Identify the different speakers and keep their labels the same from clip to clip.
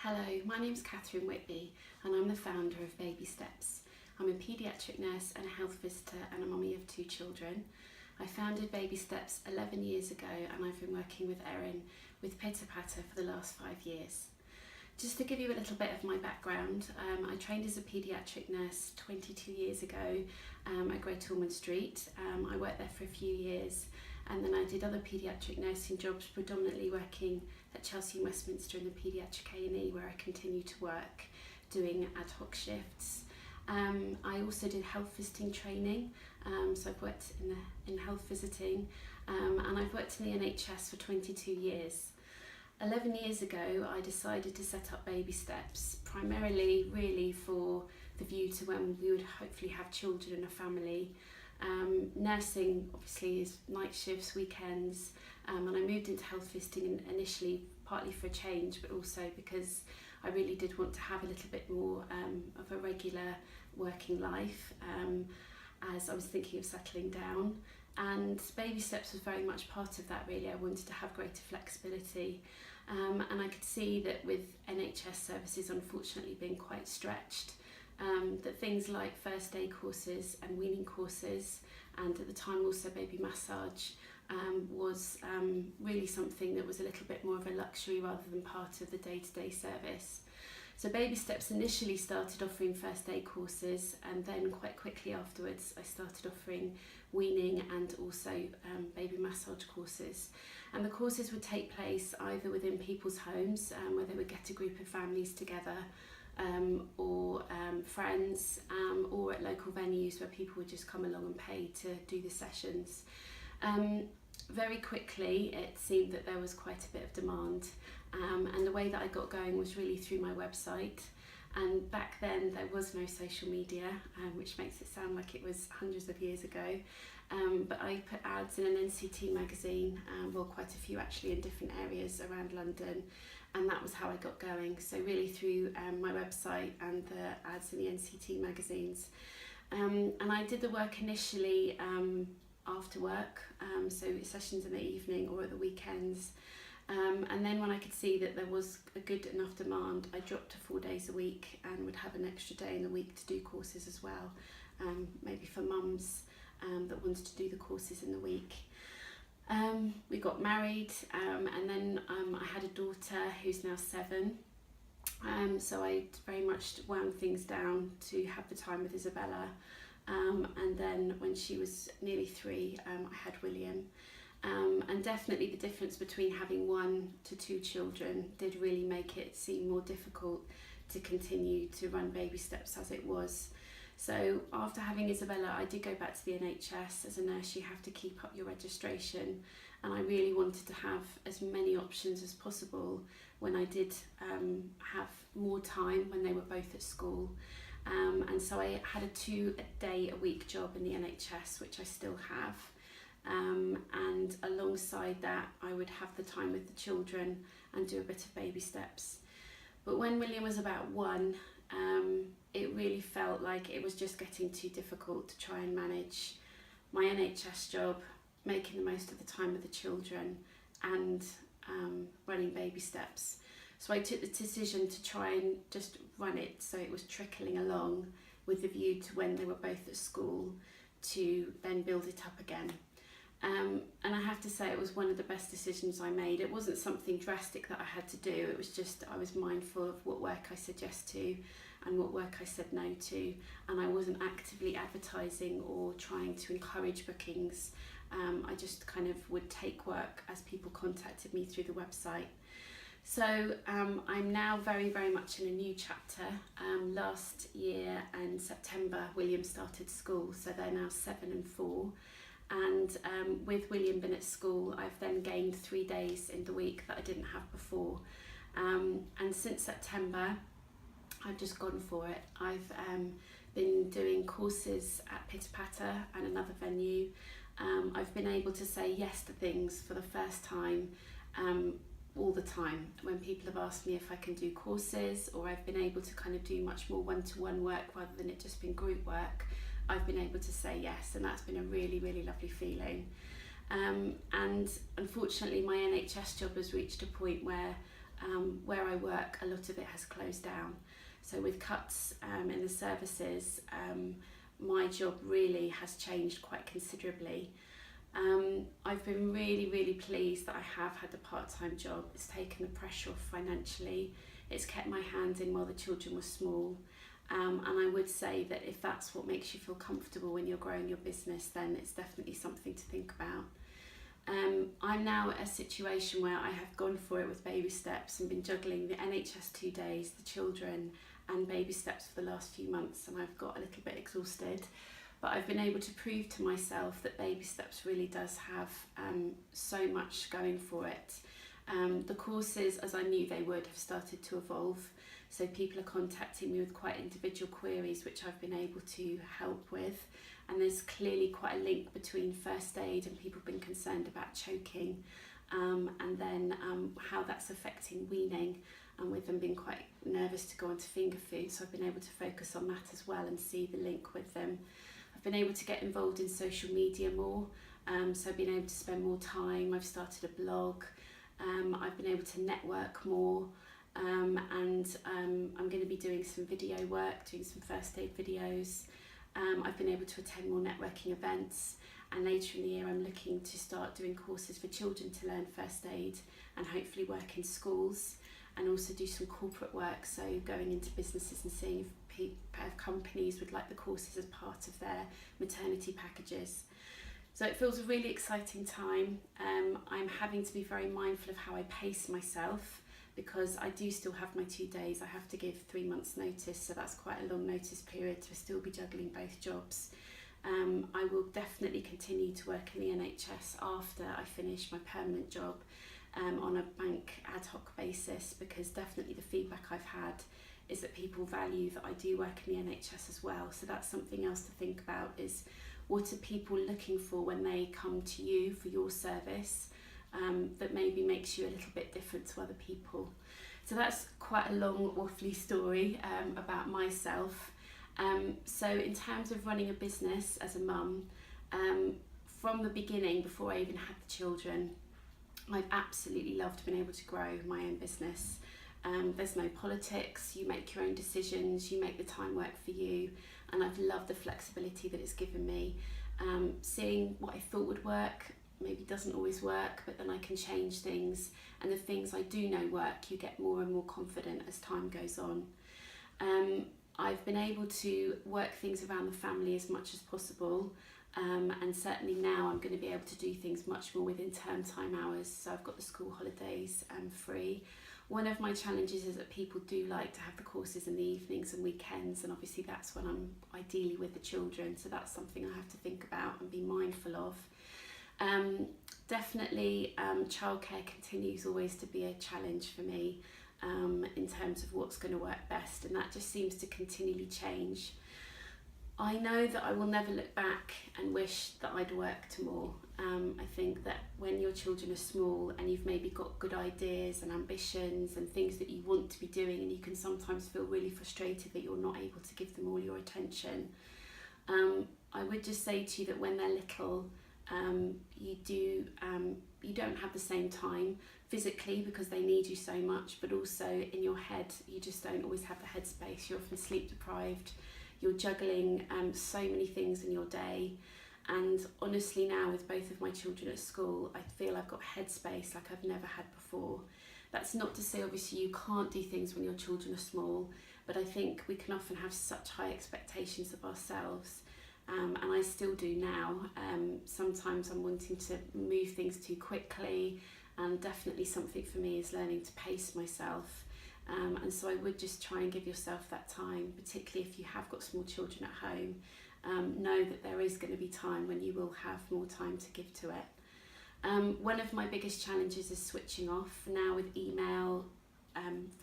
Speaker 1: Hello, my name's Catherine Whitby and I'm the founder of Baby Steps. I'm a paediatric nurse and a health visitor and a mummy of 2 children. I founded Baby Steps 11 years ago and I've been working with Erin with Pitter Patter for the last 5 years. Just to give you a little bit of my background, I trained as a paediatric nurse 22 years ago at Great Ormond Street. I worked there for a few years and then I did other paediatric nursing jobs, predominantly working at Chelsea and Westminster in the paediatric A&E, where I continue to work doing ad hoc shifts. I also did health visiting training, so I've worked in health visiting and I've worked in the NHS for 22 years. 11 years ago I decided to set up Baby Steps, primarily really for the view to when we would hopefully have children and a family. Nursing obviously is night shifts, weekends, and I moved into health visiting initially partly for a change, but also because I really did want to have a little bit more of a regular working life as I was thinking of settling down, and Baby Steps was very much part of that really. I wanted to have greater flexibility and I could see that with NHS services unfortunately being quite stretched, that things like first aid courses and weaning courses, and at the time also baby massage, was really something that was a little bit more of a luxury rather than part of the day-to-day service. So Baby Steps initially started offering first aid courses, and then quite quickly afterwards I started offering weaning and also baby massage courses. And the courses would take place either within people's homes, where they would get a group of families together, or friends, or at local venues where people would just come along and pay to do the sessions. Very quickly it seemed that there was quite a bit of demand, and the way that I got going was really through my website. And back then there was no social media, which makes it sound like it was hundreds of years ago, but I put ads in an NCT magazine, well, quite a few actually, in different areas around London, and that was how I got going. So really through my website and the ads in the NCT magazines. And I did the work initially after work, so sessions in the evening or at the weekends. And then when I could see that there was a good enough demand, I dropped to 4 days a week and would have an extra day in the week to do courses as well, maybe for mums that wanted to do the courses in the week. We got married, and then I had a daughter who's now 7, so I very much wound things down to have the time with Isabella, and then when she was nearly 3, I had William. And definitely the difference between having 1 to 2 children did really make it seem more difficult to continue to run Baby Steps as it was. So after having Isabella, I did go back to the NHS. As a nurse, you have to keep up your registration, and I really wanted to have as many options as possible when I did have more time when they were both at school. And so I had a 2-day-a-week job in the NHS, which I still have. And alongside that I would have the time with the children and do a bit of Baby Steps. But when William was about 1, it really felt like it was just getting too difficult to try and manage my NHS job, making the most of the time with the children, and running Baby Steps. So I took the decision to try and just run it so it was trickling along, with the view to when they were both at school to then build it up again. And I have to say it was one of the best decisions I made. It wasn't something drastic that I had to do, it was just I was mindful of what work I said yes to and what work I said no to, and I wasn't actively advertising or trying to encourage bookings. I just kind of would take work as people contacted me through the website. So I'm now very, very much in a new chapter. Last year in September, William started school, so they're now 7 and 4. And with William being at school, I've then gained 3 days in the week that I didn't have before. And since September, I've just gone for it. I've been doing courses at Pitter Patter and another venue. I've been able to say yes to things for the first time, all the time. When people have asked me if I can do courses, or I've been able to kind of do much more one-to-one work rather than it just being group work, I've been able to say yes, and that's been a really, really lovely feeling. And unfortunately my NHS job has reached a point where where I work, a lot of it has closed down. So with cuts in the services, my job really has changed quite considerably. I've been really pleased that I have had a part-time job. It's taken the pressure off financially. It's kept my hand in while the children were small. And I would say that if that's what makes you feel comfortable when you're growing your business, then it's definitely something to think about. I'm now at a situation where I have gone for it with baby steps and been juggling the NHS 2 days, the children and baby steps for the last few months, and I've got a little bit exhausted. But I've been able to prove to myself that baby steps really does have so much going for it. The courses, as I knew they would, have started to evolve. So people are contacting me with quite individual queries, which I've been able to help with. And there's clearly quite a link between first aid and people being concerned about choking, and then how that's affecting weaning, and with them being quite nervous to go onto finger food. So I've been able to focus on that as well and see the link with them. I've been able to get involved in social media more, so I've been able to spend more time. I've started a blog. I've been able to network more, and I'm going to be doing some video work, doing some first aid videos. I've been able to attend more networking events, and later in the year I'm looking to start doing courses for children to learn first aid and hopefully work in schools, and also do some corporate work, so going into businesses and seeing if companies would like the courses as part of their maternity packages. So it feels a really exciting time. I'm having to be very mindful of how I pace myself, because I do still have my 2 days. I have to give 3 months notice, so that's quite a long notice period to still be juggling both jobs. I will definitely continue to work in the NHS after I finish my permanent job on a bank ad hoc basis, because definitely the feedback I've had is that people value that I do work in the NHS as well. So that's something else to think about, is what are people looking for when they come to you for your service, that maybe makes you a little bit different to other people. So that's quite a long waffly story about myself. So in terms of running a business as a mum, from the beginning, before I even had the children, I've absolutely loved being able to grow my own business. There's no politics, you make your own decisions, you make the time work for you, and I've loved the flexibility that it's given me. Seeing what I thought would work maybe doesn't always work, but then I can change things, and the things I do know work, you get more and more confident as time goes on. I've been able to work things around the family as much as possible, and certainly now I'm going to be able to do things much more within term time hours, so I've got the school holidays free. One of my challenges is that people do like to have the courses in the evenings and weekends, and obviously that's when I'm ideally with the children, so that's something I have to think about and be mindful of. Definitely childcare continues always to be a challenge for me in terms of what's going to work best, and that just seems to continually change. I know that I will never look back and wish that I'd worked more. I think that when your children are small and you've maybe got good ideas and ambitions and things that you want to be doing, and you can sometimes feel really frustrated that you're not able to give them all your attention, I would just say to you that when they're little, you don't have the same time physically because they need you so much, but also in your head you just don't always have the headspace. You're often sleep deprived, you're juggling so many things in your day, and honestly now with both of my children at school, I feel I've got headspace like I've never had before. That's not to say obviously you can't do things when your children are small, but I think we can often have such high expectations of ourselves. And I still do now. Sometimes I'm wanting to move things too quickly, and definitely something for me is learning to pace myself. And so I would just try and give yourself that time, particularly if you have got small children at home. Know that there is going to be time when you will have more time to give to it. One of my biggest challenges is switching off. Now with email,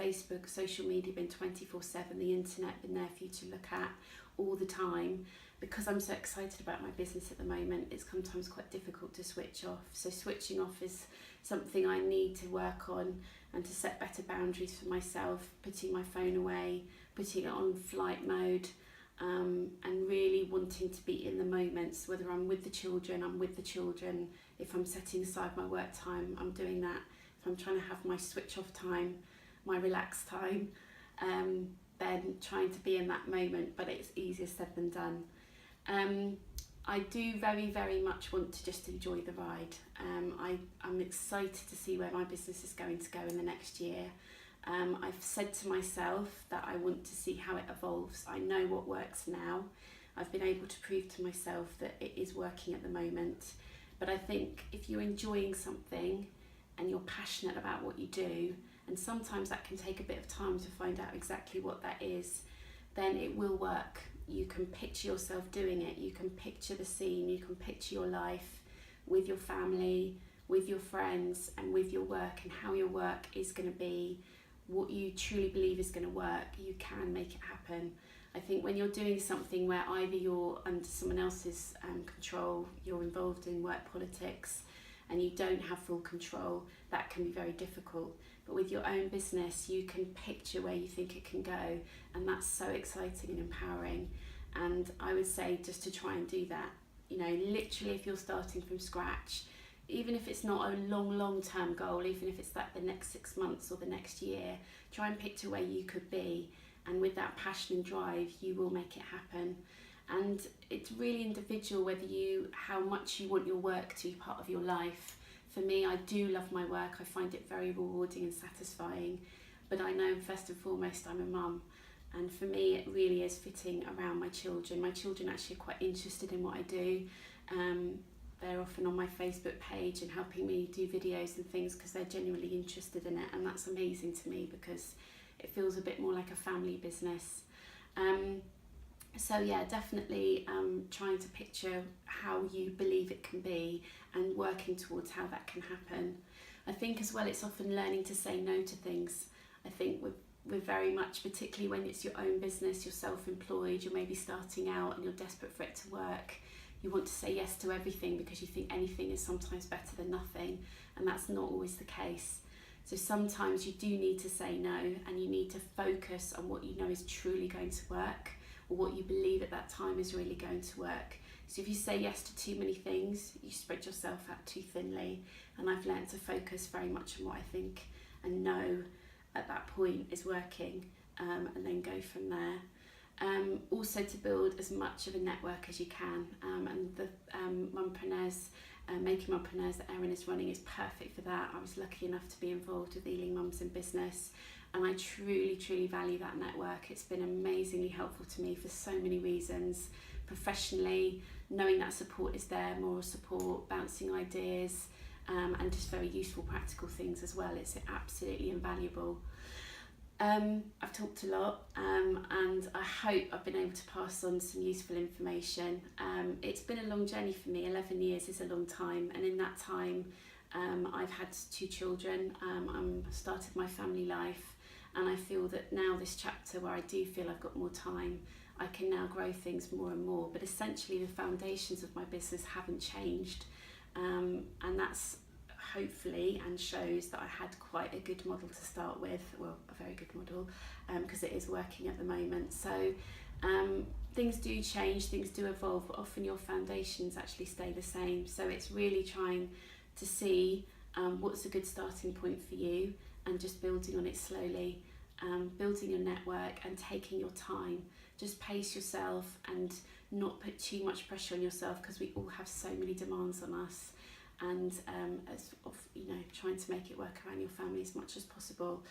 Speaker 1: Facebook, social media being 24/7, the internet been there for you to look at all the time. Because I'm so excited about my business at the moment, it's sometimes quite difficult to switch off. So switching off is something I need to work on, and to set better boundaries for myself, putting my phone away, putting it on flight mode, and really wanting to be in the moments. Whether I'm with the children, I'm with the children. If I'm setting aside my work time, I'm doing that. if I'm trying to have my switch off time, my relax time, then trying to be in that moment, but it's easier said than done. I do very, very much want to just enjoy the ride. I'm excited to see where my business is going to go in the next year. I've said to myself that I want to see how it evolves. I know what works now. I've been able to prove to myself that it is working at the moment. But I think if you're enjoying something and you're passionate about what you do, and sometimes that can take a bit of time to find out exactly what that is, then it will work. You can picture yourself doing it, you can picture the scene, you can picture your life with your family, with your friends, and with your work, and how your work is going to be what you truly believe is going to work. You can make it happen. I think when you're doing something where either you're under someone else's control, you're involved in work politics, and you don't have full control, that can be very difficult. But with your own business, you can picture where you think it can go, and that's so exciting and empowering. And I would say just to try and do that, you know, literally if you're starting from scratch, even if it's not a long-term goal, even if it's like the next 6 months or the next year, try and picture where you could be. And with that passion and drive, you will make it happen. And it's really individual how much you want your work to be part of your life. For me, I do love my work. I find it very rewarding and satisfying. But I know first and foremost, I'm a mum. And for me, it really is fitting around my children. My children actually are quite interested in what I do. They're often on my Facebook page and helping me do videos and things because they're genuinely interested in it. And that's amazing to me because it feels a bit more like a family business. So yeah, definitely trying to picture how you believe it can be and working towards how that can happen. I think as well, it's often learning to say no to things. I think we're very much, particularly when it's your own business, you're self-employed, you're maybe starting out and you're desperate for it to work. You want to say yes to everything because you think anything is sometimes better than nothing, and that's not always the case. So sometimes you do need to say no, and you need to focus on what you know is truly going to work, or what you believe at that time is really going to work. So if you say yes to too many things, you spread yourself out too thinly. And I've learned to focus very much on what I think and know at that point is working, and then go from there. Also to build as much of a network as you can, and the Mumpreneurs, Making Mumpreneurs that Erin is running is perfect for that. I was lucky enough to be involved with Ealing Mums in Business, and I truly value that network. It's been amazingly helpful to me for so many reasons. Professionally, knowing that support is there, moral support, bouncing ideas, and just very useful practical things as well. It's absolutely invaluable. I've talked a lot, and I hope I've been able to pass on some useful information. It's been a long journey for me. 11 years is a long time, and in that time I've had 2 children. I've started my family life, and I feel that now this chapter where I do feel I've got more time, I can now grow things more and more. But essentially the foundations of my business haven't changed, and that's hopefully and shows that I had quite a good model to start with, well, a very good model, because it is working at the moment. So things do change, things do evolve, but often your foundations actually stay the same. So it's really trying to see what's a good starting point for you, and just building on it slowly, building your network and taking your time. Just pace yourself and not put too much pressure on yourself, because we all have so many demands on us. And trying to make it work around your family as much as possible.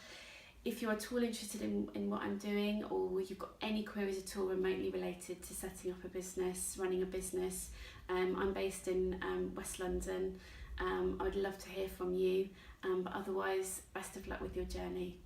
Speaker 1: If you're at all interested in what I'm doing, or you've got any queries at all remotely related to setting up a business, running a business, I'm based in West London. I would love to hear from you, but otherwise, best of luck with your journey.